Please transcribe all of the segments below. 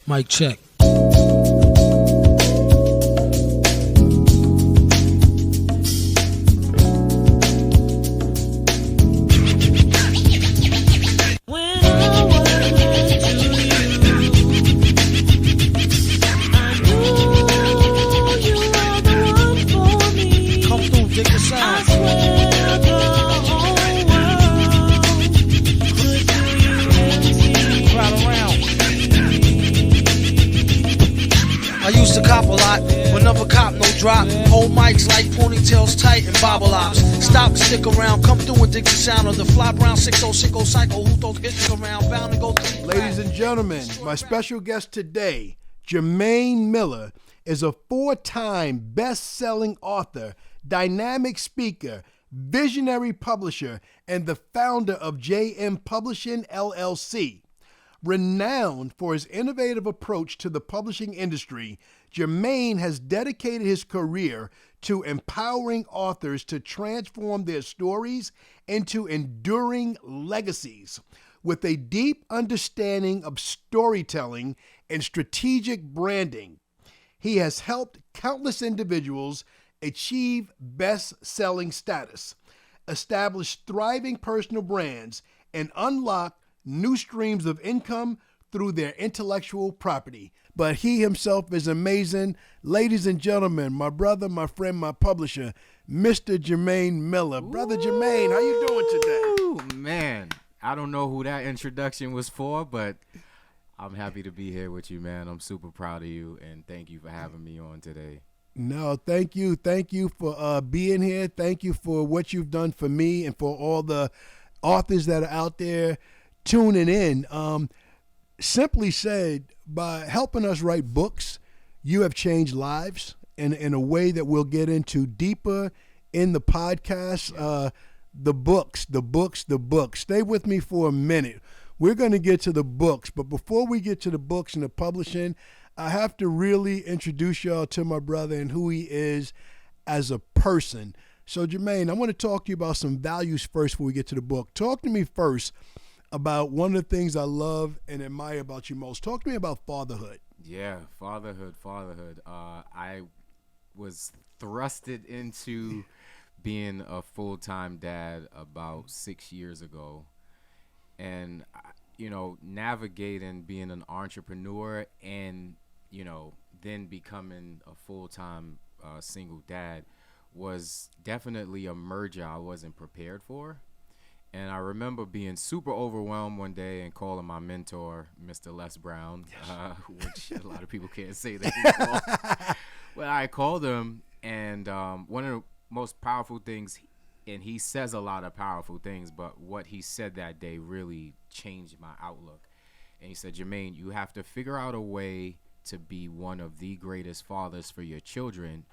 Mic check. Drop, hold mics like ponytails tight and bobble ops. Stop, stick around, come through and dig the sound of the fly brown 6060 cycle. Who throws hits around, bound to go through. Ladies and gentlemen, my special guest today, Jermain Miller, is a 4-time best-selling author, dynamic speaker, visionary publisher, and the founder of JM Publishing LLC. Renowned for his innovative approach to the publishing industry, Jermain has dedicated his career to empowering authors to transform their stories into enduring legacies. With a deep understanding of storytelling and strategic branding, he has helped countless individuals achieve best-selling status, establish thriving personal brands, and unlock new streams of income through their intellectual property. But he himself is amazing. Ladies and gentlemen, my brother, my friend, my publisher, Mr. Jermain Miller. Brother Jermain, how you doing today? Oh, man. I don't know who that introduction was for, but I'm happy to be here with you, man. I'm super proud of you, and thank you for having me on today. No, thank you. Thank you for being here. Thank you for what you've done for me and for all the authors that are out there tuning in. Simply said, by helping us write books, you have changed lives in a way that we'll get into deeper in the podcast. The books. Stay with me for a minute. We're going to get to the books, but before we get to the books and the publishing, I have to really introduce y'all to my brother and who he is as a person. So, Jermain, I want to talk to you about some values first before we get to the book. Talk to me first about one of the things I love and admire about you most. Talk to me about fatherhood. Yeah, fatherhood. I was thrusted into being a full-time dad about 6 years ago. And, navigating being an entrepreneur and, then becoming a full-time single dad was definitely a merger I wasn't prepared for. And I remember being super overwhelmed one day and calling my mentor, Mr. Les Brown, which a lot of people can't say that anymore. Well, I called him, and one of the most powerful things, and he says a lot of powerful things, but what he said that day really changed my outlook. And he said, Jermain, you have to figure out a way to be one of the greatest fathers for your children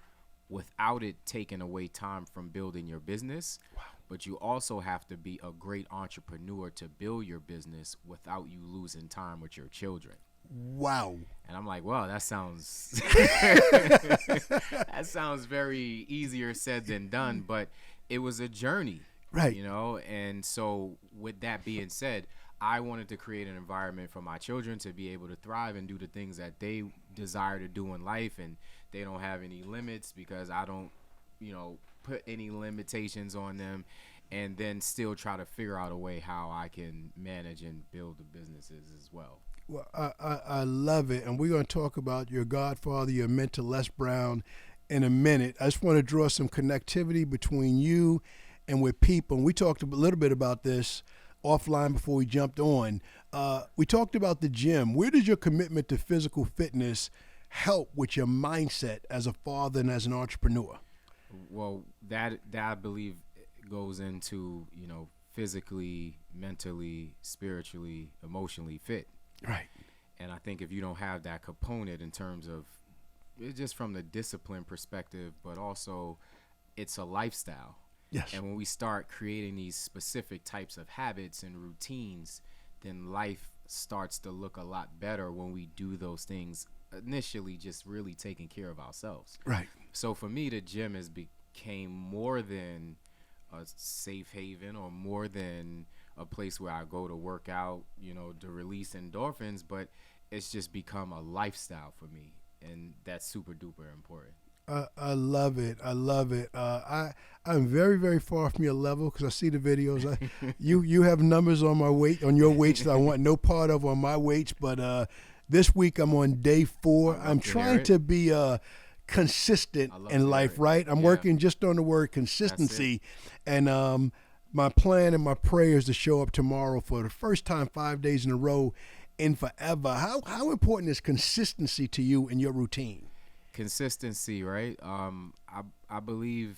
without it taking away time from building your business. Wow. But you also have to be a great entrepreneur to build your business without you losing time with your children. Wow. And I'm like, wow, that sounds very easier said than done, but it was a journey. Right. And so with that being said, I wanted to create an environment for my children to be able to thrive and do the things that they desire to do in life, and they don't have any limits because I don't, put any limitations on them, and then still try to figure out a way how I can manage and build the businesses as well. Well, I love it, and we're going to talk about your godfather, your mentor, Les Brown, in a minute. I just want to draw some connectivity between you and with people. And we talked a little bit about this offline before we jumped on. We talked about the gym. Where does your commitment to physical fitness help with your mindset as a father and as an entrepreneur? Well, that I believe goes into, physically, mentally, spiritually, emotionally fit. Right. And I think if you don't have that component in terms of just from the discipline perspective, but also it's a lifestyle. Yes. And when we start creating these specific types of habits and routines, then life starts to look a lot better when we do those things initially, just really taking care of ourselves. Right. So for me, the gym has became more than a safe haven or more than a place where I go to work out, to release endorphins, but it's just become a lifestyle for me, and that's super duper important. I love it. I love it. I'm very, very far from your level because I see the videos. You have numbers on your weights that I want no part of on my weights. But this week I'm on day 4. I'm trying to be consistent in life, right? I'm working just on the word consistency, and my plan and my prayer is to show up tomorrow for the first time 5 days in a row in forever. How important is consistency to you in your routine? Consistency, right? I believe,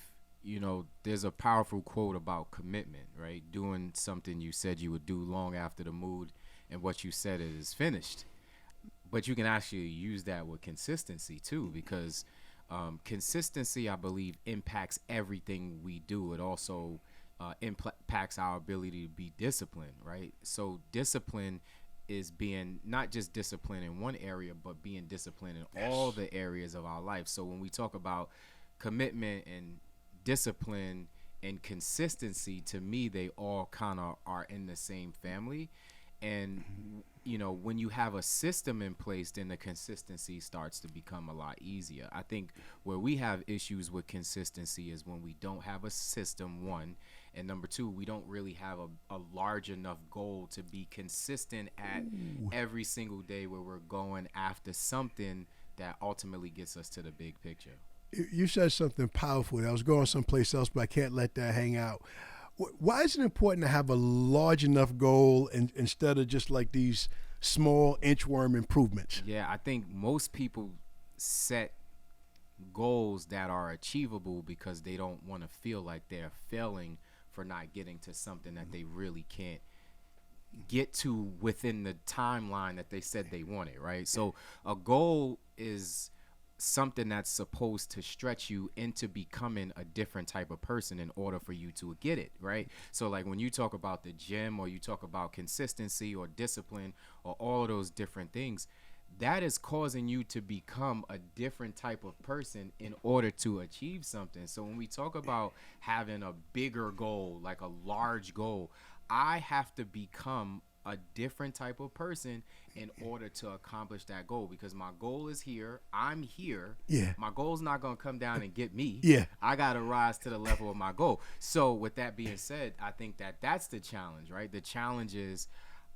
there's a powerful quote about commitment, right? Doing something you said you would do long after the mood and what you said is finished. But you can actually use that with consistency too, because consistency, I believe, impacts everything we do. It also impacts our ability to be disciplined, right? So discipline is being not just disciplined in one area, but being disciplined in all the areas of our life. So when we talk about commitment and discipline and consistency, to me, they all kind of are in the same family. And, when you have a system in place, then the consistency starts to become a lot easier. I think where we have issues with consistency is when we don't have a system, one, and number two, we don't really have a large enough goal to be consistent at every single day where we're going after something that ultimately gets us to the big picture. You said something powerful. I was going someplace else, but I can't let that hang out. Why is it important to have a large enough goal instead of just like these small inchworm improvements? Yeah, I think most people set goals that are achievable because they don't want to feel like they're failing for not getting to something that they really can't get to within the timeline that they said they wanted, right? So a goal is something that's supposed to stretch you into becoming a different type of person in order for you to get it, right? So like when you talk about the gym, or you talk about consistency or discipline or all of those different things, that is causing you to become a different type of person in order to achieve something. So when we talk about having a bigger goal, like a large goal, I have to become a different type of person in order to accomplish that goal, because my goal is here. I'm here. Yeah. My goal's not going to come down and get me. Yeah. I got to rise to the level of my goal. So with that being said, I think that that's the challenge, right? The challenge is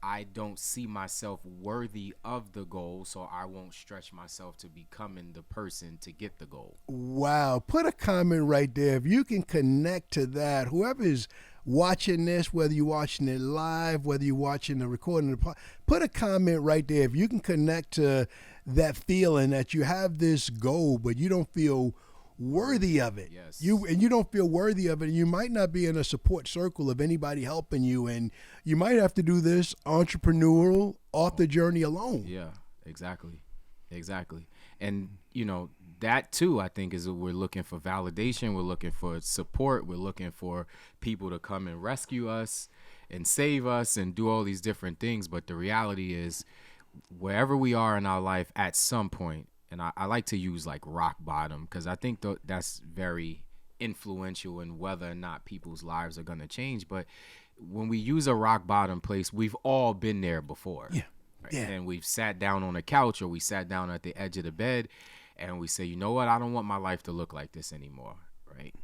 I don't see myself worthy of the goal, so I won't stretch myself to becoming the person to get the goal. Wow. Put a comment right there. If you can connect to that, whoever is watching this, whether you're watching it live, whether you're watching the recording, put a comment right there. If you can connect to that feeling that you have this goal, but you don't feel worthy of it. Yes. You don't feel worthy of it. You might not be in a support circle of anybody helping you, and you might have to do this entrepreneurial author journey alone. Yeah, exactly. And that too, I think, is we're looking for validation, we're looking for support, we're looking for people to come and rescue us and save us and do all these different things. But the reality is, wherever we are in our life at some point, and I like to use like rock bottom, because I think that's very influential in whether or not people's lives are going to change. But when we use a rock bottom place, we've all been there before. Yeah. Right? Yeah. And we've sat down on a couch, or we sat down at the edge of the bed, and we say, you know what, I don't want my life to look like this anymore, right?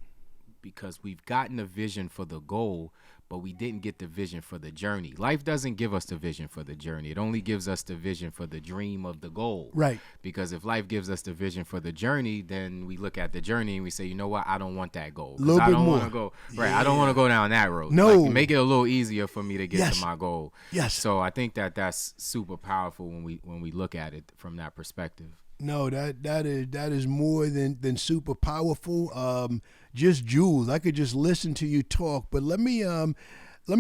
Because we've gotten a vision for the goal, but we didn't get the vision for the journey. Life doesn't give us the vision for the journey. It only gives us the vision for the dream of the goal. Right. Because if life gives us the vision for the journey, then we look at the journey and we say, you know what, I don't want that goal. Little I bit don't more. want to go Yeah. I don't want to go down that road. No. Like, make it a little easier for me to get Yes. to my goal. Yes. So I think that's super powerful when we look at it from that perspective. No, that is more than super powerful. Just jewels. I could just listen to you talk, but let me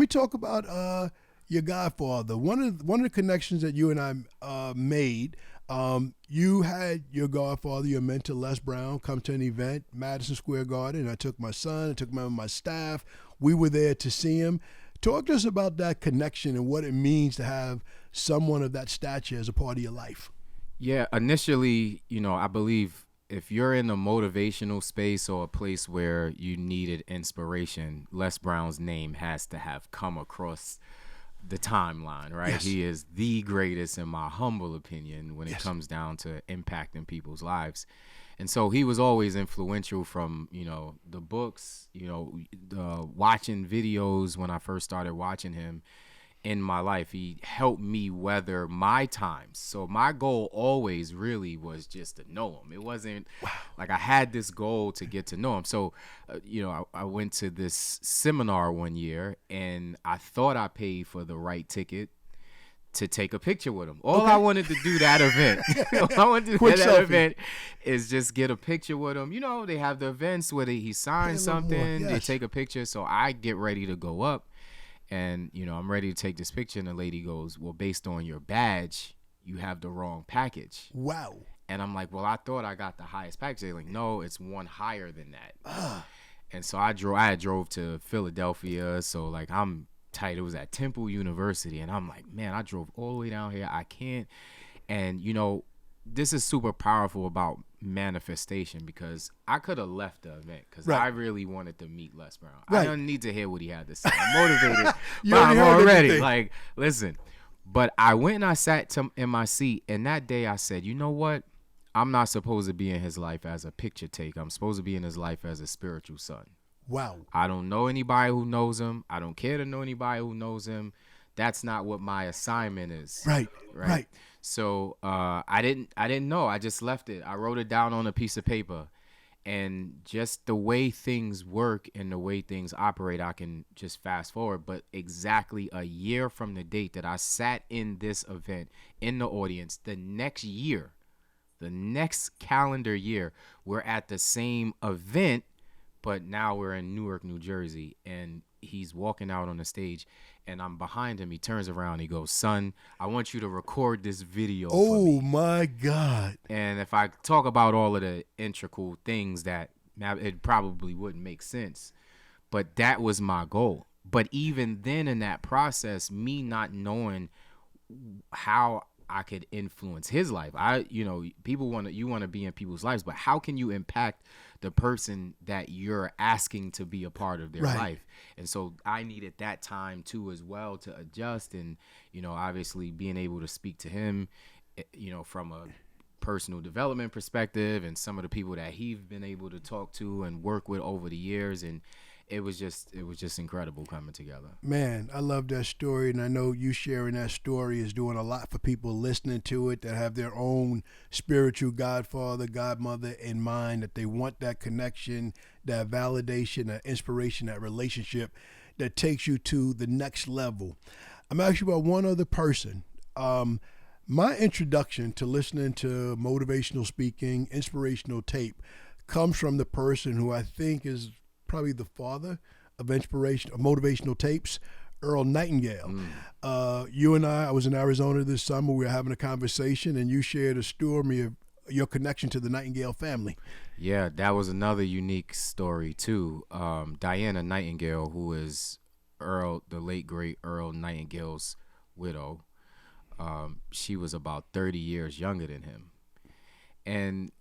talk about your godfather. One of the connections that you and I made. You had your godfather, your mentor Les Brown, come to an event, Madison Square Garden. I took my son, I took my staff. We were there to see him. Talk to us about that connection and what it means to have someone of that stature as a part of your life. Yeah, initially, I believe if you're in a motivational space or a place where you needed inspiration, Les Brown's name has to have come across the timeline, right? Yes. He is the greatest, in my humble opinion, when it Yes. comes down to impacting people's lives. And so he was always influential from, the books, watching videos when I first started watching him in my life. He helped me weather my times. So my goal always really was just to know him. It wasn't like I had this goal to get to know him. So, I went to this seminar one year, and I thought I paid for the right ticket to take a picture with him. All I wanted to do that event, all I wanted to do Quick that selfie. event is just get a picture with him. They have the events where he signs Pay a little more, something, they yes. take a picture. So I get ready to go up, and I'm ready to take this picture, and the lady goes, well, based on your badge, you have the wrong package. Wow. And I'm like, well, I thought I got the highest package. They're like, no, it's one higher than that. And so I drove to Philadelphia, so like I'm tight. It was at Temple University, and I'm like, man, I drove all the way down here. I can't. And this is super powerful about manifestation, because I could have left the event because Right. I really wanted to meet Les Brown. Right. I don't need to hear what he had to say. I'm motivated. You but I'm already heard already everything. like, listen. But I went and I sat in my seat, and that day I said, you know what? I'm not supposed to be in his life as a picture take. I'm supposed to be in his life as a spiritual son. Wow. I don't know anybody who knows him. I don't care to know anybody who knows him. That's not what my assignment is. Right. So I didn't know. I just left it. I wrote it down on a piece of paper, and just the way things work and the way things operate, I can just fast forward. But exactly a year from the date that I sat in this event in the audience, the next year, the next calendar year, we're at the same event, but now we're in Newark, New Jersey, and he's walking out on the stage, and I'm behind him. He turns around, he goes, son, I want you to record this video for me. Oh my God. And if I talk about all of the integral things that it probably wouldn't make sense, but that was my goal. But even then in that process, me not knowing how I could influence his life. People want to be in people's lives, but how can you impact the person that you're asking to be a part of their Right. life? And so I needed that time too as well to adjust, and obviously being able to speak to him, from a personal development perspective, and some of the people that he's been able to talk to and work with over the years, and it was just incredible coming together. Man, I love that story, and I know you sharing that story is doing a lot for people listening to it that have their own spiritual godfather, godmother in mind, that they want that connection, that validation, that inspiration, that relationship that takes you to the next level. I'm asking you about one other person. My introduction to listening to motivational speaking, inspirational tape, comes from the person who I think is probably the father of motivational tapes, Earl Nightingale. You and I was in Arizona this summer. We were having a conversation, and you shared a story of your connection to the Nightingale family. Yeah, that was another unique story too. Diana Nightingale, who is the late great Earl Nightingale's widow, she was about 30 years younger than him. And,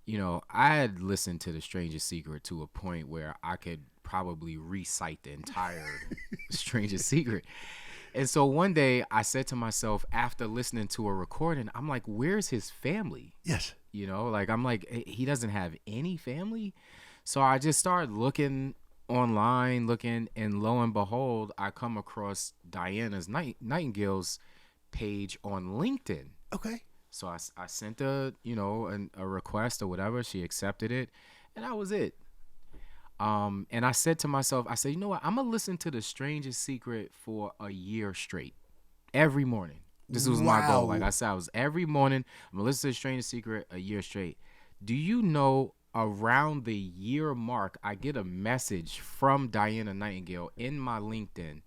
I had listened to The Strangest Secret to a point where I could probably recite the entire Strangest Secret. And so one day I said to myself, after listening to a recording, I'm like, where's his family? Yes. I'm like, he doesn't have any family. So I just started looking online, and lo and behold, I come across Diana's Nightingale's page on LinkedIn. Okay. So I sent a request or whatever. She accepted it, and that was it. And I said to myself, you know what? I'm gonna listen to The Strangest Secret for a year straight, every morning. This was my goal. Like I said, I was every morning. I'm gonna listen to The Strangest Secret a year straight. Do you know? Around the year mark, I get a message from Diana Nightingale in my LinkedIn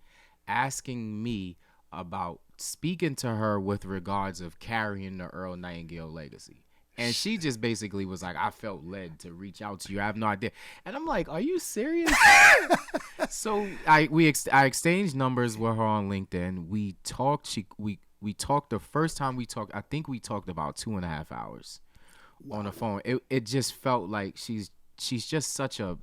asking me about speaking to her with regards of carrying the Earl Nightingale legacy. And she just basically was like, I felt led to reach out to you. I have no idea. And I'm like, are you serious? So I exchanged numbers with her on LinkedIn. We talked. We talked the first time we talked. I think we talked about 2.5 hours on the phone. It just felt like she's just such a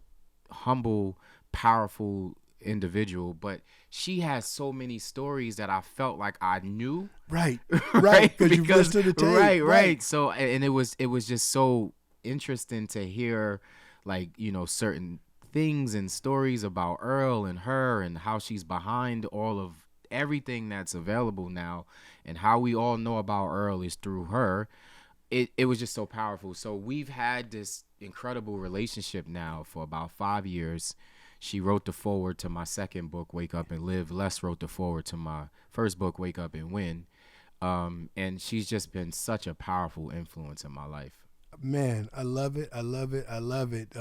humble, powerful individual, but she has so many stories that I felt like I knew. Right. Because you've listened to the tape. Right. So, and it was just so interesting to hear, like, certain things and stories about Earl and her and how she's behind all of everything that's available now, and how we all know about Earl is through her. It was just so powerful. So we've had this incredible relationship now for about 5 years. She wrote the foreword to my second book, Wake Up and Live. Les wrote the foreword to my first book, Wake Up and Win. And she's just been such a powerful influence in my life. Man, I love it. I love it. I love it.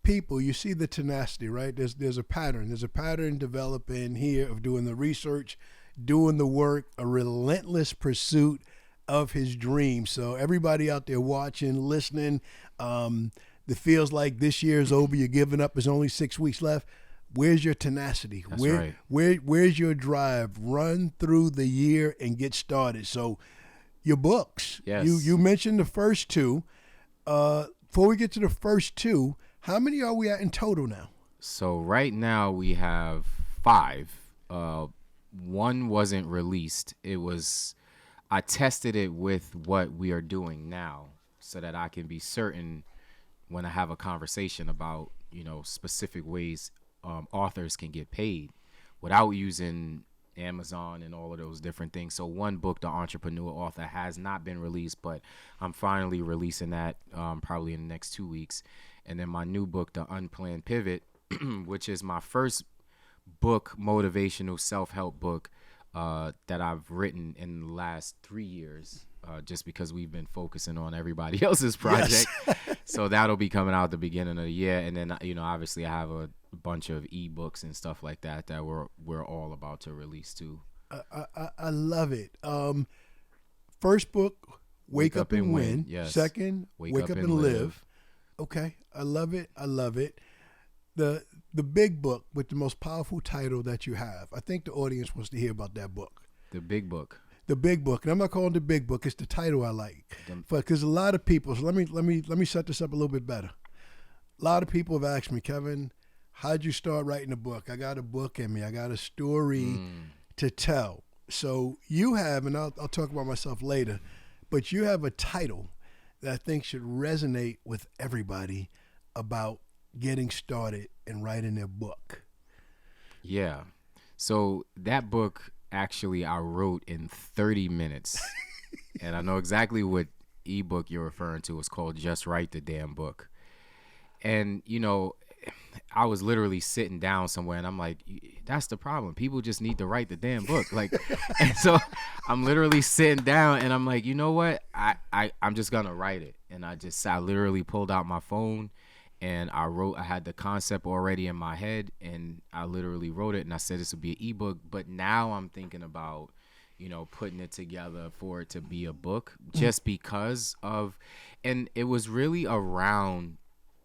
People, you see the tenacity, right? There's a pattern. There's a pattern developing here of doing the research, doing the work, a relentless pursuit of his dreams. So everybody out there watching, listening, that feels like this year is over, you're giving up, there's only 6 weeks left. Where's your tenacity? That's right. Where's your drive? Run through the year and get started. So your books, yes. You mentioned the first two. Before we get to the first two, how many are we at in total now? So right now we have 5. One wasn't released. I tested it with what we are doing now so that I can be certain when I have a conversation about, specific ways authors can get paid without using Amazon and all of those different things. So one book, The Entrepreneur Author, has not been released, but I'm finally releasing that probably in the next 2 weeks. And then my new book, The Unplanned Pivot, which is my first book, motivational self-help book that I've written in the last 3 years, just because we've been focusing on everybody else's project. Yes. So that'll be coming out at the beginning of the year. And then, obviously I have a bunch of ebooks and stuff like that we're all about to release too. I love it. First book, Wake Up and Win. Yes. Second, Wake Up and Live. Okay. I love it. I love it. The big book with the most powerful title that you have. I think the audience wants to hear about that book. The big book. The big book, and I'm not calling it the big book. It's the title I like, because a lot of people. So let me set this up a little bit better. A lot of people have asked me, Kevin, how'd you start writing a book? I got a book in me. I got a story to tell. So you have, and I'll talk about myself later, but you have a title that I think should resonate with everybody about getting started and writing their book. Yeah. So that book, actually, I wrote in 30 minutes. And I know exactly what ebook you're referring to. It's called Just Write the Damn Book. And, I was literally sitting down somewhere and I'm like, that's the problem. People just need to write the damn book. Like, and so I'm literally sitting down and I'm like, you know what? I'm just going to write it. And I literally pulled out my phone and I had the concept already in my head and I literally wrote it and I said this would be an ebook. But now I'm thinking about, putting it together for it to be a book just because of, and it was really around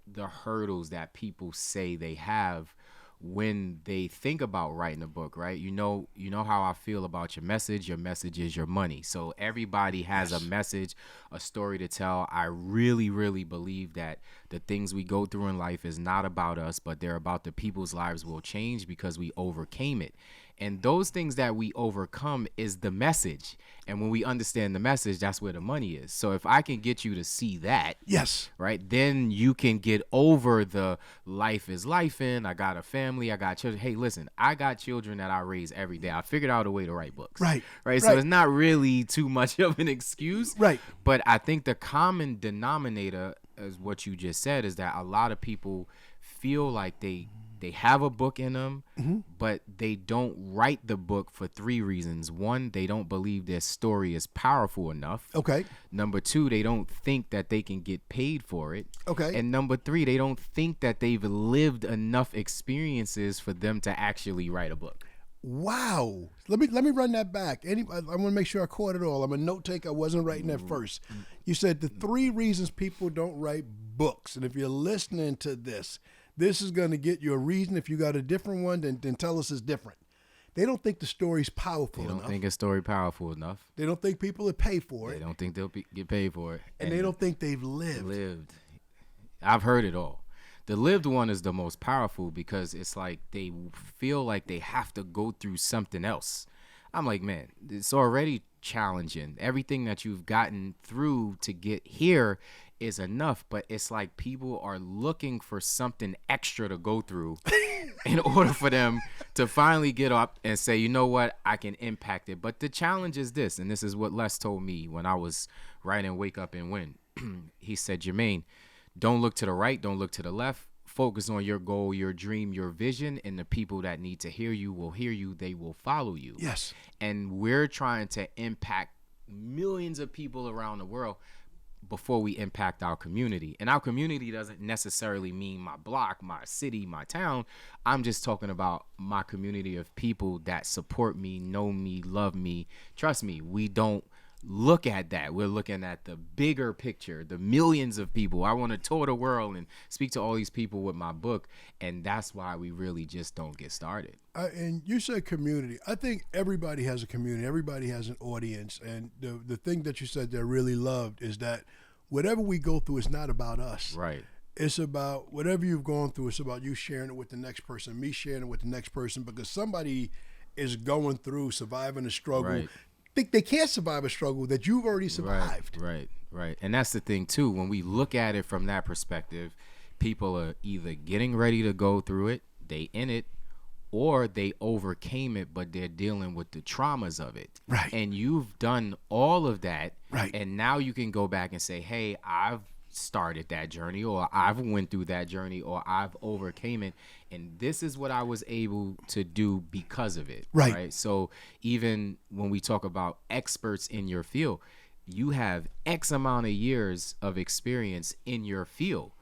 the hurdles that people say they have when they think about writing a book, right? You know how I feel about your message. Your message is your money. So everybody has a message, a story to tell. I really, really believe that the things we go through in life is not about us, but they're about the people's lives will change because we overcame it. And those things that we overcome is the message. And when we understand the message, that's where the money is. So if I can get you to see that, yes, right, then you can get over the life is life in. I got a family, I got children. Hey, listen, I got children that I raise every day. I figured out a way to write books. Right. So it's not really too much of an excuse. Right. But I think the common denominator, as what you just said, is that a lot of people feel like they have a book in them, but they don't write the book for 3 reasons. 1, they don't believe their story is powerful enough. Okay. Number 2, they don't think that they can get paid for it. Okay. And number 3, they don't think that they've lived enough experiences for them to actually write a book. Wow. Let me run that back. I want to make sure I caught it all. I'm a note taker. I wasn't writing that first. You said the 3 reasons people don't write books. And if you're listening to this is going to get you a reason. If you got a different one, then tell us it's different. They don't think the story's powerful enough. They don't think a story powerful enough. They don't think people would pay for it. They don't think they'll get paid for it. And they don't think they've lived. I've heard it all. The lived one is the most powerful because it's like they feel like they have to go through something else. I'm like, man, it's already challenging. Everything that you've gotten through to get here is enough, but it's like people are looking for something extra to go through in order for them to finally get up and say, you know what, I can impact it. But the challenge is this, and this is what Les told me when I was writing Wake Up and Win. He said, Jermain, don't look to the right, don't look to the left. Focus on your goal, your dream, your vision, and the people that need to hear you will hear you. They will follow you. Yes. And we're trying to impact millions of people around the world before we impact our community. And our community doesn't necessarily mean my block, my city, my town. I'm just talking about my community of people that support me, know me, love me, trust me. We don't look at that. We're looking at the bigger picture, the millions of people. I want to tour the world and speak to all these people with my book. And that's why we really just don't get started. And you said community. I think everybody has a community. Everybody has an audience. And the thing that you said that I really loved is that whatever we go through is not about us. Right. It's about whatever you've gone through. It's about you sharing it with the next person, me sharing it with the next person, because somebody is going through, surviving a struggle. Right. Think they can't survive a struggle that you've already survived. Right. And that's the thing too. When we look at it from that perspective, people are either getting ready to go through it, they in it, or they overcame it, but they're dealing with the traumas of it. Right. And you've done all of that. Right. And now you can go back and say, hey, I've started that journey, or I've went through that journey, or I've overcame it, and this is what I was able to do because of it. Right. So even when we talk about experts in your field, you have X amount of years of experience in your field.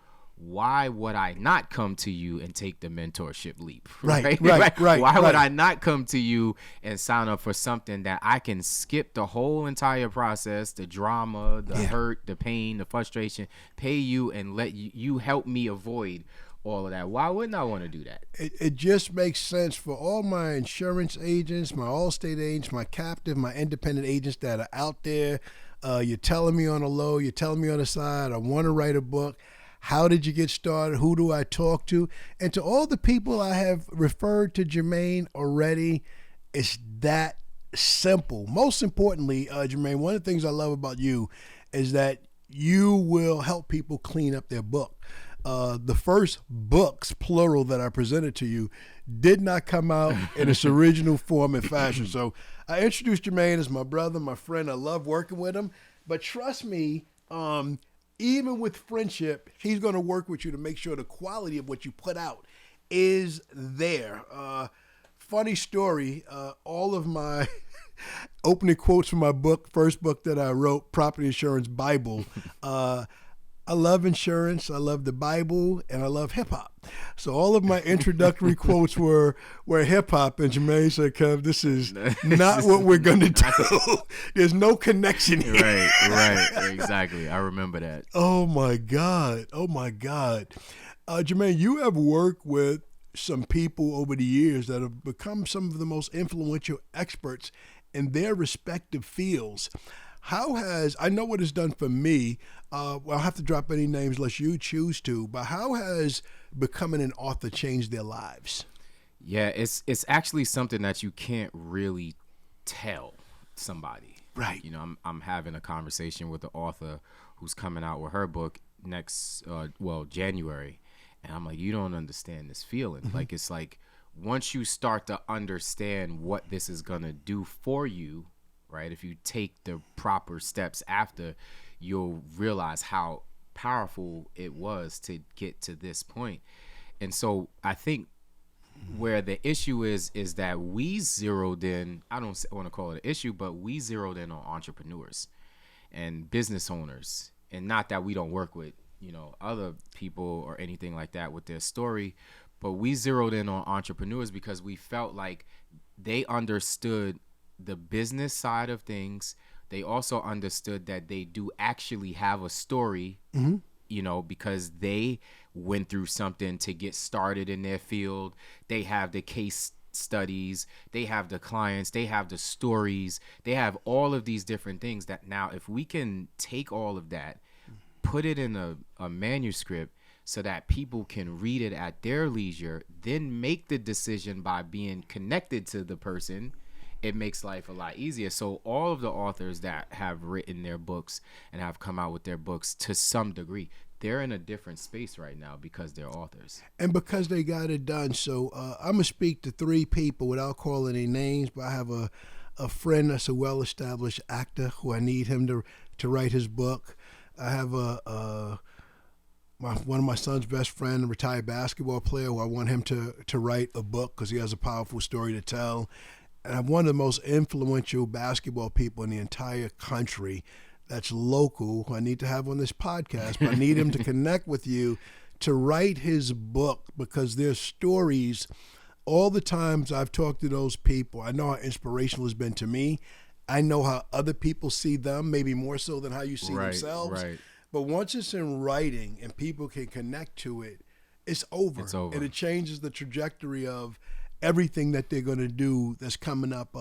Why would I not come to you and take the mentorship leap? Right. Why would I not come to you and sign up for something that I can skip the whole entire process, the drama, the hurt, the pain, the frustration, pay you and let you help me avoid all of that? Why wouldn't I want to do that? It just makes sense for all my insurance agents, my Allstate agents, my captive, my independent agents that are out there. You're telling me on the low, you're telling me on the side, I want to write a book. How did you get started? Who do I talk to? And to all the people I have referred to Jermain already, it's that simple. Most importantly, Jermain, one of the things I love about you is that you will help people clean up their book. The first books, plural, that I presented to you did not come out in its original form and fashion. So I introduced Jermain as my brother, my friend. I love working with him. But trust me, even with friendship, he's going to work with you to make sure the quality of what you put out is there. Funny story, all of my opening quotes from my book, first book that I wrote, Property Insurance Bible, I love insurance, I love the Bible, and I love hip-hop. So all of my introductory quotes were hip-hop, and Jermain said, Kev, this is not what we're going to do. There's no connection here. Right, exactly. I remember that. Oh, my God. Jermain, you have worked with some people over the years that have become some of the most influential experts in their respective fields. I know what it's done for me. I'll have to drop any names unless you choose to, but how has becoming an author changed their lives? Yeah, it's actually something that you can't really tell somebody. Right. You know, I'm having a conversation with the author who's coming out with her book next, January. And I'm like, you don't understand this feeling. Mm-hmm. Like, it's like once you start to understand what this is going to do for you, right? If you take the proper steps after, you'll realize how powerful it was to get to this point. And so I think where the issue is that we zeroed in, I don't want to call it an issue, but we zeroed in on entrepreneurs and business owners. And not that we don't work with, other people or anything like that with their story, but we zeroed in on entrepreneurs because we felt like they understood the business side of things. They also understood that they do actually have a story, because they went through something to get started in their field. They have the case studies, they have the clients, they have the stories, they have all of these different things that now if we can take all of that, put it in a manuscript so that people can read it at their leisure, then make the decision by being connected to the person. It makes life a lot easier. So all of the authors that have written their books and have come out with their books to some degree, they're in a different space right now because they're authors. And because they got it done. So I'm going to speak to 3 people without calling any names, but I have a friend that's a well-established actor who I need him to write his book. I have one of my son's best friend, a retired basketball player, who I want him to write a book because he has a powerful story to tell. And I have one of the most influential basketball people in the entire country that's local, who I need to have on this podcast, but I need him to connect with you to write his book, because there's stories. All the times I've talked to those people, I know how inspirational it's been to me. I know how other people see them, maybe more so than how you see themselves. Right. But once it's in writing and people can connect to it, it's over. It's over. And it changes the trajectory of everything that they're going to do that's coming up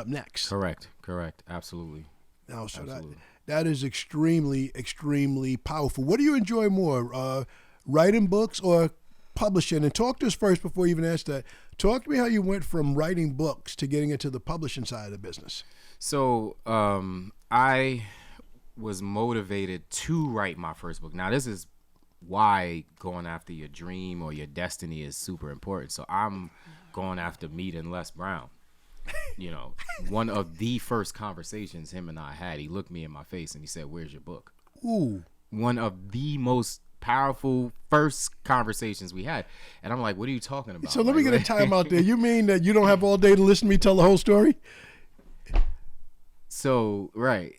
next. Correct. Absolutely. Now, so Absolutely. that is extremely, extremely powerful. What do you enjoy more, writing books or publishing? And talk to us first before you even answer that. Talk to me how you went from writing books to getting into the publishing side of the business. So I was motivated to write my first book. Now, this is why going after your dream or your destiny is super important. So I'm going after meeting Les Brown. You know, one of the first conversations him and I had, he looked me in my face and he said, "Where's your book?" Ooh. One of the most powerful first conversations we had. And I'm like, what are you talking about? So let me get a time out there. You mean that you don't have all day to listen to me tell the whole story? So, right.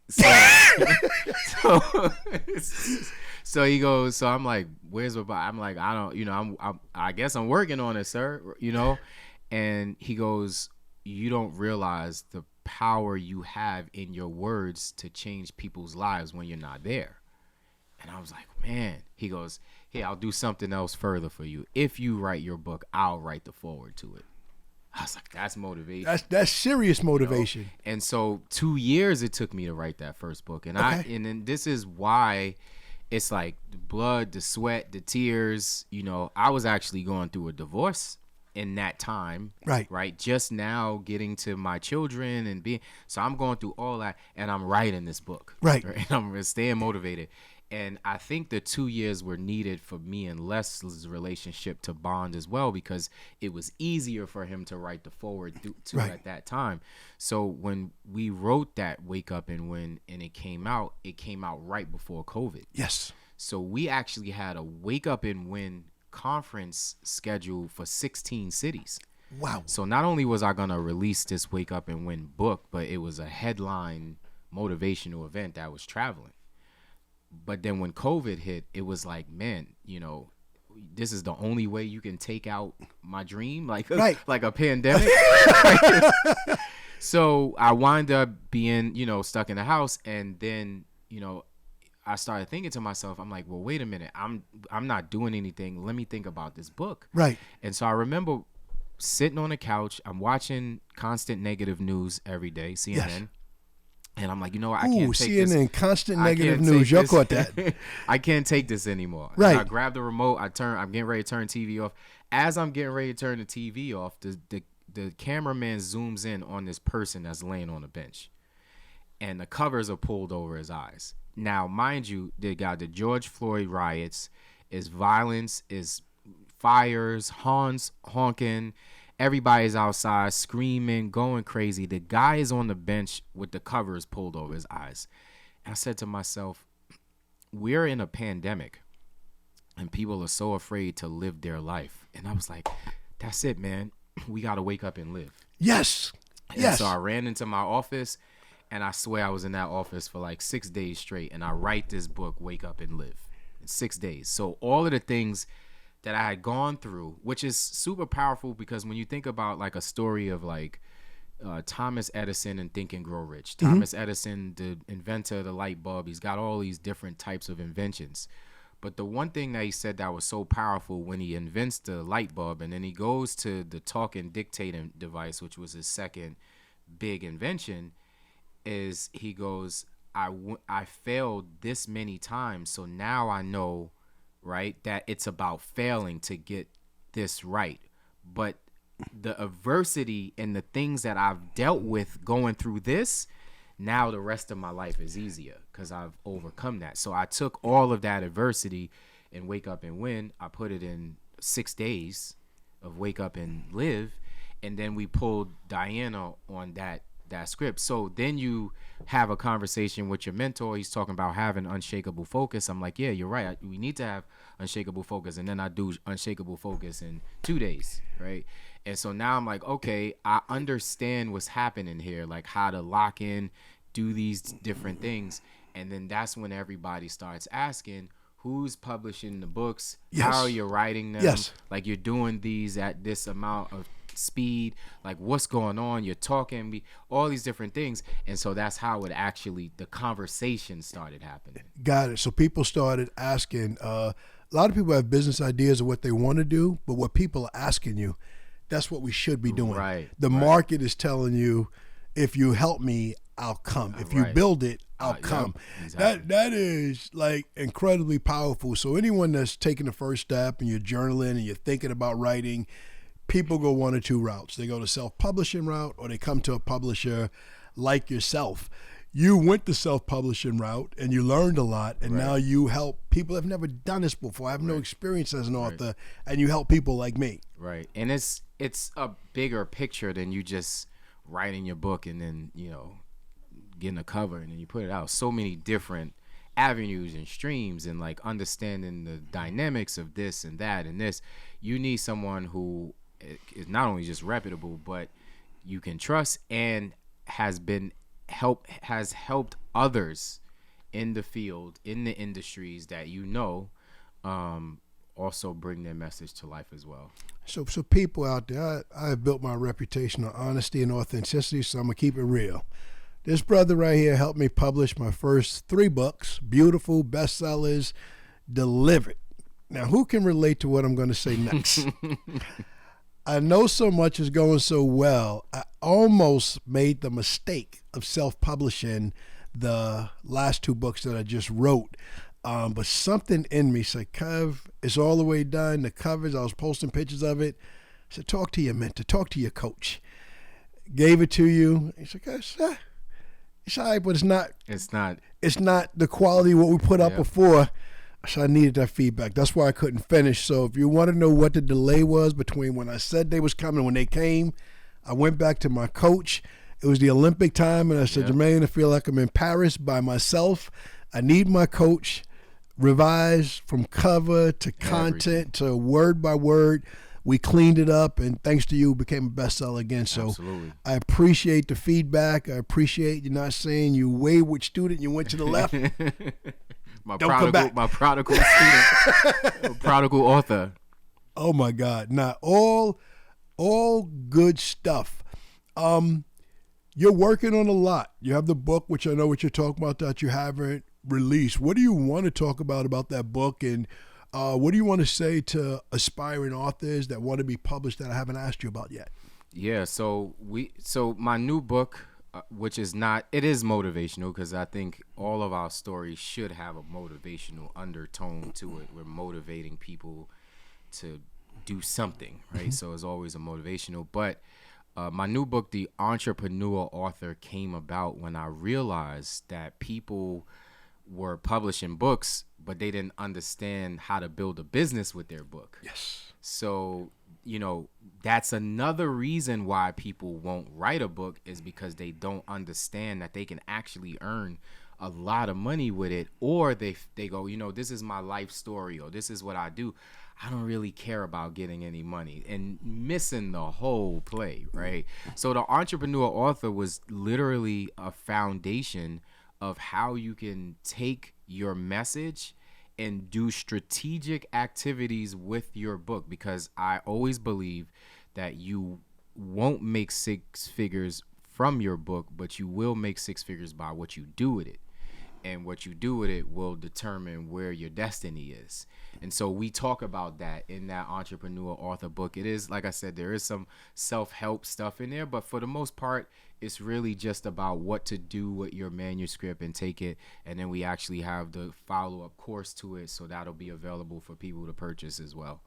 So he goes, so I'm like, where's the book? I'm like, I don't, you know, I guess I'm working on it, sir, you know? And he goes, you don't realize the power you have in your words to change people's lives when you're not there. And I was like, man. He goes, hey, I'll do something else further for you. If you write your book, I'll write the foreword to it. I was like, that's motivation. That's serious motivation. You know? And so 2 years it took me to write that first book. And and then this is why it's like the blood, the sweat, the tears. You know, I was actually going through a divorce in that time. Right. Just now getting to my children and so I'm going through all that and I'm writing this book. Right. And I'm staying motivated. And I think the 2 years were needed for me and Les's relationship to bond as well, because it was easier for him to write the forward to at that time. So when we wrote that Wake Up and Win and it came out right before COVID. Yes. So we actually had a Wake Up and Win conference scheduled for 16 cities. Wow. So not only was I going to release this Wake Up and Win book, but it was a headline motivational event that was traveling. But then when COVID hit, it was like, man, you know, this is the only way you can take out my dream, like a pandemic. So I wind up being, you know, stuck in the house. And then, you know, I started thinking to myself, I'm like, well, wait a minute. I'm not doing anything. Let me think about this book. Right. And so I remember sitting on the couch. I'm watching constant negative news every day, CNN. Yes. And I'm like, you know what? I can't take CNN, this. constant negative news. Y'all caught that. I can't take this anymore. Right. And I grab the remote. I'm getting ready to turn the TV off. As I'm getting ready to turn the TV off, the cameraman zooms in on this person that's laying on a bench. And the covers are pulled over his eyes. Now, mind you, they got the George Floyd riots, is violence, is fires, horns honking. Everybody's outside screaming, going crazy. The guy is on the bench with the covers pulled over his eyes. And I said to myself, we're in a pandemic and people are so afraid to live their life. And I was like, that's it, man. We got to wake up and live. Yes. And so I ran into my office, and I swear I was in that office for like 6 days straight. And I write this book, Wake Up and Live, in 6 days. So all of the things that I had gone through, which is super powerful, because when you think about like a story of like Thomas Edison and Think and Grow Rich. Thomas Edison, the inventor of the light bulb, he's got all these different types of inventions. But the one thing that he said that was so powerful when he invents the light bulb and then he goes to the talk and dictating device, which was his second big invention, is he goes, I failed this many times, so now I know right? That it's about failing to get this right. But the adversity and the things that I've dealt with going through this, now the rest of my life is easier because I've overcome that. So I took all of that adversity and Wake Up and Win. I put it in 6 days of Wake Up and Live. And then we pulled Diana on that script. So then you have a conversation with your mentor. He's talking about having unshakable focus. I'm like, yeah, you're right. We need to have unshakable focus. And then I do unshakable focus in 2 days, right? And so now I'm like, okay, I understand what's happening here, like how to lock in, do these different things. And then that's when everybody starts asking, who's publishing the books? Yes. How are you writing them? Yes. Like, you're doing these at this amount of speed, like what's going on, you're talking, all these different things. And so that's how it actually, the conversation started happening. Got it. So people started asking, a lot of people have business ideas of what they want to do, but what people are asking you, that's what we should be doing. Right. The market is telling you, if you help me, I'll come. If you build it, I'll come. Yep, exactly. That is like incredibly powerful. So anyone that's taking the first step and you're journaling and you're thinking about writing, people go one or two routes. They go the self-publishing route, or they come to a publisher like yourself. You went the self-publishing route and you learned a lot, and now you help people that have never done this before, have no experience as an author, and you help people like me. Right. And it's a bigger picture than you just writing your book and then, getting a cover and then you put it out. So many different avenues and streams, and like understanding the dynamics of this and that and this. You need someone who is not only just reputable, but you can trust and has helped others in the field, in the industries that also bring their message to life as well. So people out there, I have built my reputation on honesty and authenticity, so I'm gonna keep it real. This brother right here helped me publish my first 3 books, beautiful bestsellers, delivered. Now, who can relate to what I'm going to say next? I know so much is going so well, I almost made the mistake of self-publishing the last 2 books that I just wrote. But something in me said, Kev, it's all the way done. The covers, I was posting pictures of it. I said, talk to your mentor, talk to your coach. Gave it to you. He said, it's all right, but it's not the quality of what we put up before. So I needed that feedback. That's why I couldn't finish. So if you want to know what the delay was between when I said they was coming and when they came, I went back to my coach. It was the Olympic time, and I said, Jermain, I feel like I'm in Paris by myself. I need my coach. Revise from cover to content to word by word. We cleaned it up, and thanks to you, it became a bestseller again. So Absolutely. I appreciate the feedback. I appreciate you not saying you wayward student, you went to the left. my Don't prodigal student, prodigal author. Oh my God! Now all good stuff. You're working on a lot. You have the book, which I know what you're talking about, that you haven't released. What do you want to talk about that book, and what do you want to say to aspiring authors that want to be published that I haven't asked you about yet? Yeah, so my new book, which is it is motivational, because I think all of our stories should have a motivational undertone to it. We're motivating people to do something, right? So it's always a motivational. But my new book, The Entrepreneur Author, came about when I realized that people were publishing books, but they didn't understand how to build a business with their book. Yes. So, that's another reason why people won't write a book, is because they don't understand that they can actually earn a lot of money with it. Or they go, this is my life story, or this is what I do. I don't really care about getting any money, and missing the whole play, right? So the Entrepreneur Author was literally a foundation of how you can take your message and do strategic activities with your book, because I always believe that you won't make 6 figures from your book, but you will make 6 figures by what you do with it. and what you do with it will determine where your destiny is. And so we talk about that in that entrepreneur author book. It is, like I said, there is some self-help stuff in there, but for the most part, it's really just about what to do with your manuscript and take it. And then we actually have the follow-up course to it, so that'll be available for people to purchase as well.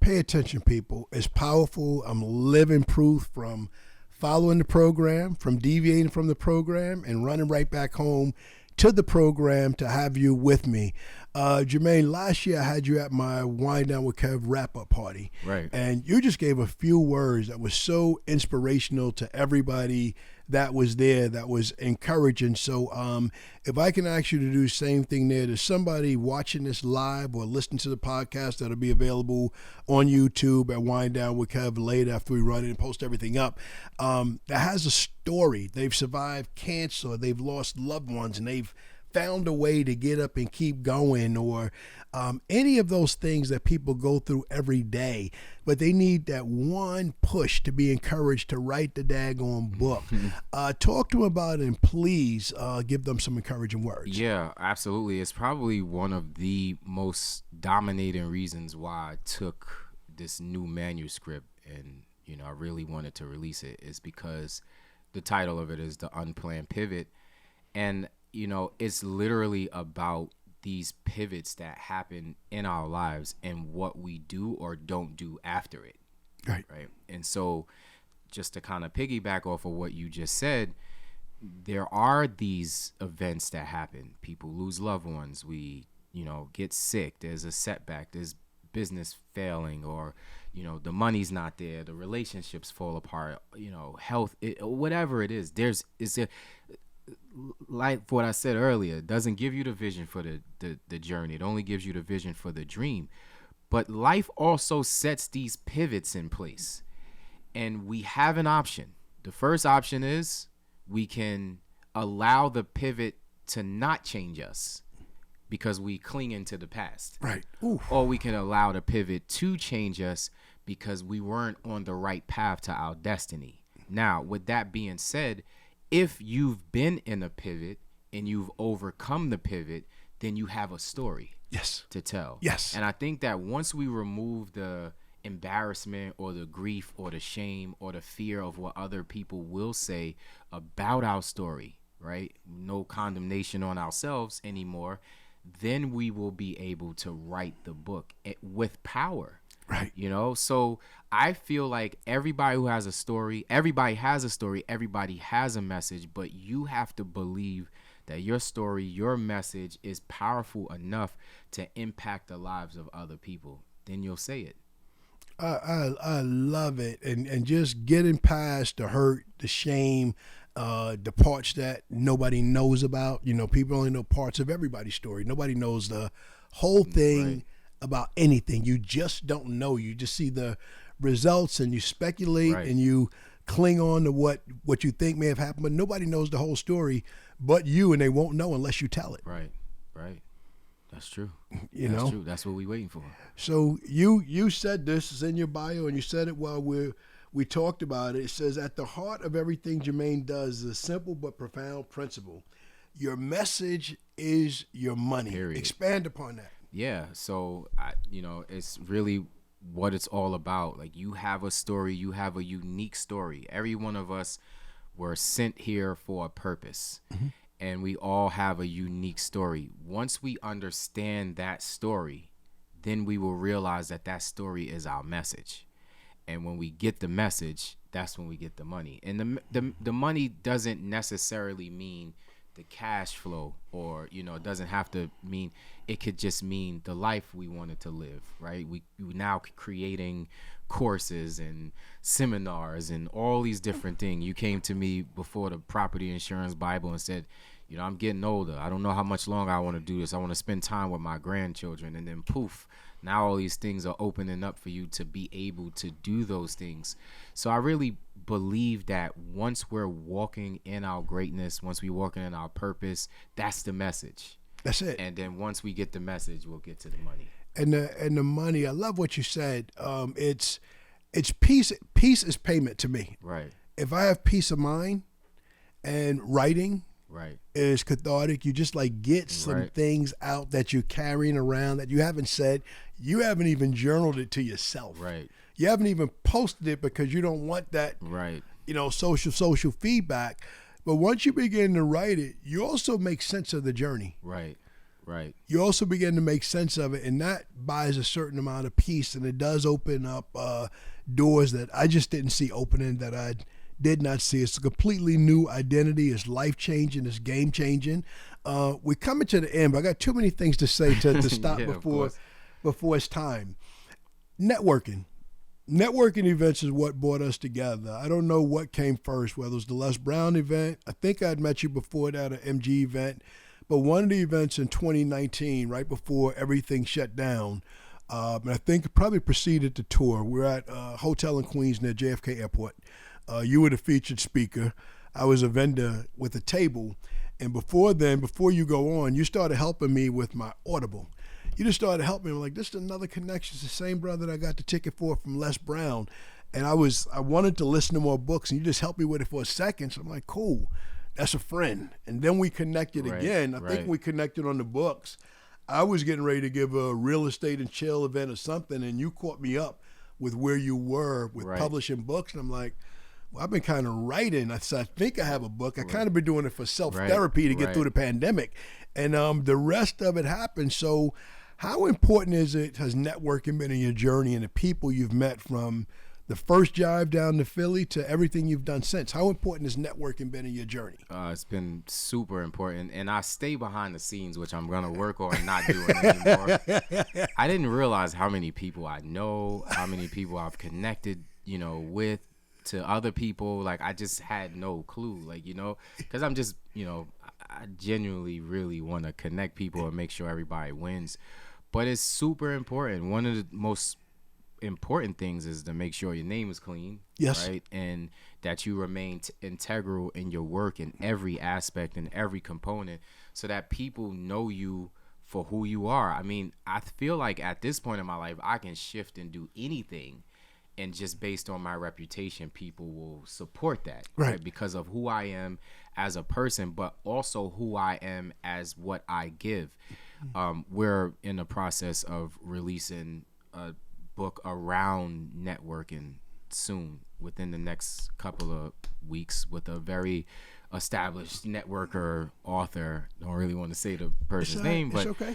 Pay attention, people. It's powerful. I'm living proof from following the program, from deviating from the program, and running right back home to the program to have you with me. Jermain, last year I had you at my Wind Down with Kev wrap-up party. Right. And you just gave a few words that was so inspirational to everybody that was there, that was encouraging. So if I can ask you to do the same thing there to somebody watching this live or listening to the podcast, that'll be available on YouTube at Wind Down with Kev later after we run it and post everything up, that has a story. They've survived cancer, they've lost loved ones, and they've found a way to get up and keep going, or any of those things that people go through every day, but they need that one push to be encouraged to write the daggone book. Talk to them about it, and please give them some encouraging words. Yeah, absolutely. It's probably one of the most dominating reasons why I took this new manuscript and, I really wanted to release it, is because the title of it is The Unplanned Pivot. And it's literally about these pivots that happen in our lives and what we do or don't do after it. Right. And so just to kind of piggyback off of what you just said, there are these events that happen. People lose loved ones. We, get sick. There's a setback. There's business failing, or, the money's not there. The relationships fall apart, health, whatever it is. Like what I said earlier, it doesn't give you the vision for the journey. It only gives you the vision for the dream. But life also sets these pivots in place. And we have an option. The first option is we can allow the pivot to not change us because we cling into the past. Right. Oof. Or we can allow the pivot to change us because we weren't on the right path to our destiny. Now, with that being said, if you've been in a pivot and you've overcome the pivot, then you have a story to tell. Yes. And I think that once we remove the embarrassment or the grief or the shame or the fear of what other people will say about our story, right? No condemnation on ourselves anymore, then we will be able to write the book with power. Right. So I feel like everybody has a story, everybody has a message, but you have to believe that your story, your message is powerful enough to impact the lives of other people. Then you'll say it. I love it. And just getting past the hurt, the shame, the parts that nobody knows about. People only know parts of everybody's story. Nobody knows the whole thing. Right. About anything. You just don't know. You just see the results and you speculate and you cling on to what you think may have happened, but nobody knows the whole story but you, and they won't know unless you tell it. Right. That's true. That's true. That's what we're waiting for. So you said this is in your bio, and you said it while we talked about it. It says, at the heart of everything Jermain does is a simple but profound principle. Your message is your money. Period. Expand upon that. Yeah, so it's really what it's all about. Like, you have a story, you have a unique story. Every one of us were sent here for a purpose, and we all have a unique story. Once we understand that story, then we will realize that story is our message. And when we get the message, that's when we get the money. And the money doesn't necessarily mean the cash flow, or it doesn't have to mean, it could just mean the life we wanted to live, right? We now creating courses and seminars and all these different things. You came to me before the Property Insurance Bible and said, I'm getting older, I don't know how much longer I want to do this, I want to spend time with my grandchildren. And then poof, now all these things are opening up for you to be able to do those things. So I really believe that once we're walking in our greatness, once we're walking in our purpose, that's the message. That's it. And then once we get the message, we'll get to the money. And the money, I love what you said. It's peace. Peace is payment to me. Right. If I have peace of mind and writing Right. is cathartic. You just like get some Right. things out that you're carrying around that you haven't said. You haven't even journaled it to yourself. Right. You haven't even posted it because you don't want that, Right. social feedback. But once you begin to write it, you also make sense of the journey. Right. Right. You also begin to make sense of it, and that buys a certain amount of peace, and it does open up doors that I just didn't see opening, that I did not see. It's a completely new identity. It's life-changing. It's game-changing. We're coming to the end, but I got too many things to say to stop Yeah, before it's time. Networking events is what brought us together. I don't know what came first, whether it was the Les Brown event. I think I'd met you before that at MG event. But one of the events in 2019, right before everything shut down, and I think it probably preceded the tour. We're at a hotel in Queens near JFK Airport. You were the featured speaker. I was a vendor with a table. And before you go on, you started helping me with my Audible. You just started helping me. I'm like, this is another connection. It's the same brother that I got the ticket for from Les Brown. And I wanted to listen to more books, and you just helped me with it for a second. So I'm like, cool. That's a friend. And then we connected again. I think we connected on the books. I was getting ready to give a real estate and chill event or something, and you caught me up with where you were with publishing books. And I'm like, well, I've been kind of writing. I said, I think I have a book. I kind of been doing it for self-therapy to get through the pandemic. And the rest of it happened. So how important has networking been in your journey and the people you've met from the first jive down to Philly to everything you've done since? How important has networking been in your journey? It's been super important, and I stay behind the scenes, which I'm gonna work on not doing anymore. I didn't realize how many people I know, how many people I've connected, with, to other people. Like, I just had no clue, because I'm just, I genuinely really want to connect people and make sure everybody wins. But it's super important. One of the most important things is to make sure your name is clean, right, and that you remain integral in your work in every aspect and every component, so that people know you for who you are. I mean, I feel like at this point in my life, I can shift and do anything, and just based on my reputation, people will support that, right? Because of who I am as a person, but also who I am as what I give. We're in the process of releasing a book around networking soon, within the next couple of weeks, with a very established networker, author. Don't really want to say the person's name, but okay.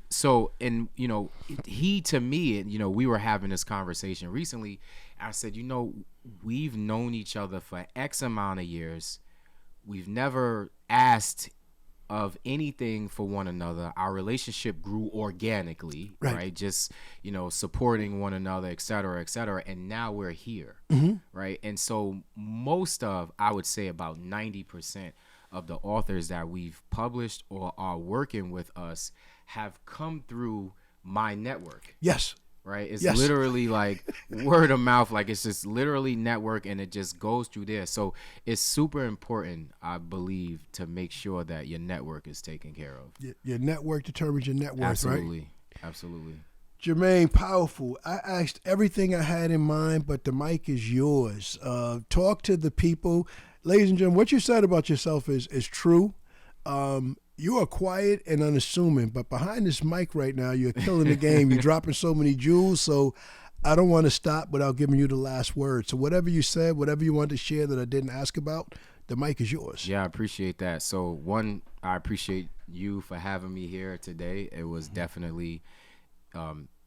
So, and he, to me, we were having this conversation recently. I said, we've known each other for X amount of years. We've never asked of anything for one another. Our relationship grew organically, right? Just, supporting one another, et cetera, and now we're here, right? And so I would say about 90% of the authors that we've published or are working with us have come through my network. Yes. Right? It's literally like word of mouth. Like, it's just literally network, and it just goes through there. So it's super important, I believe, to make sure that your network is taken care of. Your network determines your net worth, right? Absolutely. Jermain, powerful. I asked everything I had in mind, but the mic is yours. Talk to the people. Ladies and gentlemen, what you said about yourself is true. You are quiet and unassuming, but behind this mic right now, you're killing the game. You're dropping so many jewels, so I don't want to stop without giving you the last word. So whatever you said, whatever you want to share that I didn't ask about, the mic is yours. Yeah, I appreciate that. So, one, I appreciate you for having me here today. It was definitely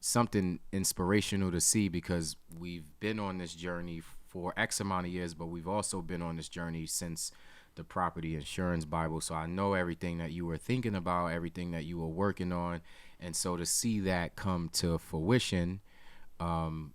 something inspirational to see, because we've been on this journey for X amount of years, but we've also been on this journey since the property insurance Bible. So I know everything that you were thinking about, everything that you were working on. And so to see that come to fruition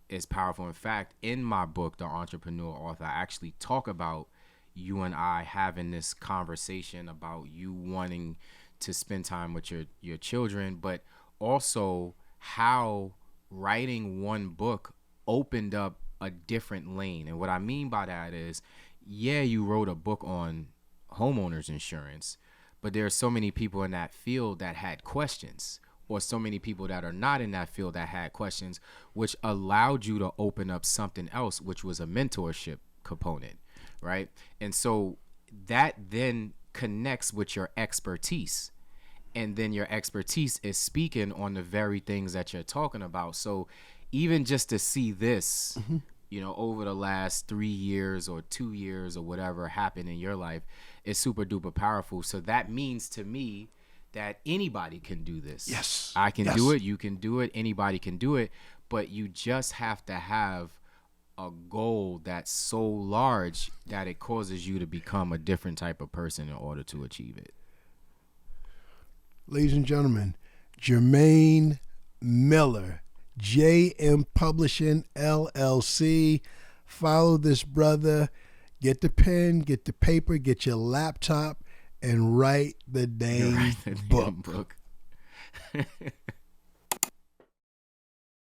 is powerful. In fact, in my book, The Entrepreneur Author, I actually talk about you and I having this conversation about you wanting to spend time with your children, but also how writing one book opened up a different lane. And what I mean by that is, yeah, you wrote a book on homeowners insurance, but there are so many people in that field that had questions, or so many people that are not in that field that had questions, which allowed you to open up something else, which was a mentorship component, right? And so that then connects with your expertise. And then your expertise is speaking on the very things that you're talking about. So even just to see this, you know, over the last 3 years or 2 years or whatever happened in your life is super duper powerful. So that means to me that anybody can do this. Yes. I can Yes. do it. You can do it. Anybody can do it. But you just have to have a goal that's so large that it causes you to become a different type of person in order to achieve it. Ladies and gentlemen, Jermain Miller, JM Publishing, LLC. Follow this brother. Get the pen, get the paper, get your laptop, and write the dang book.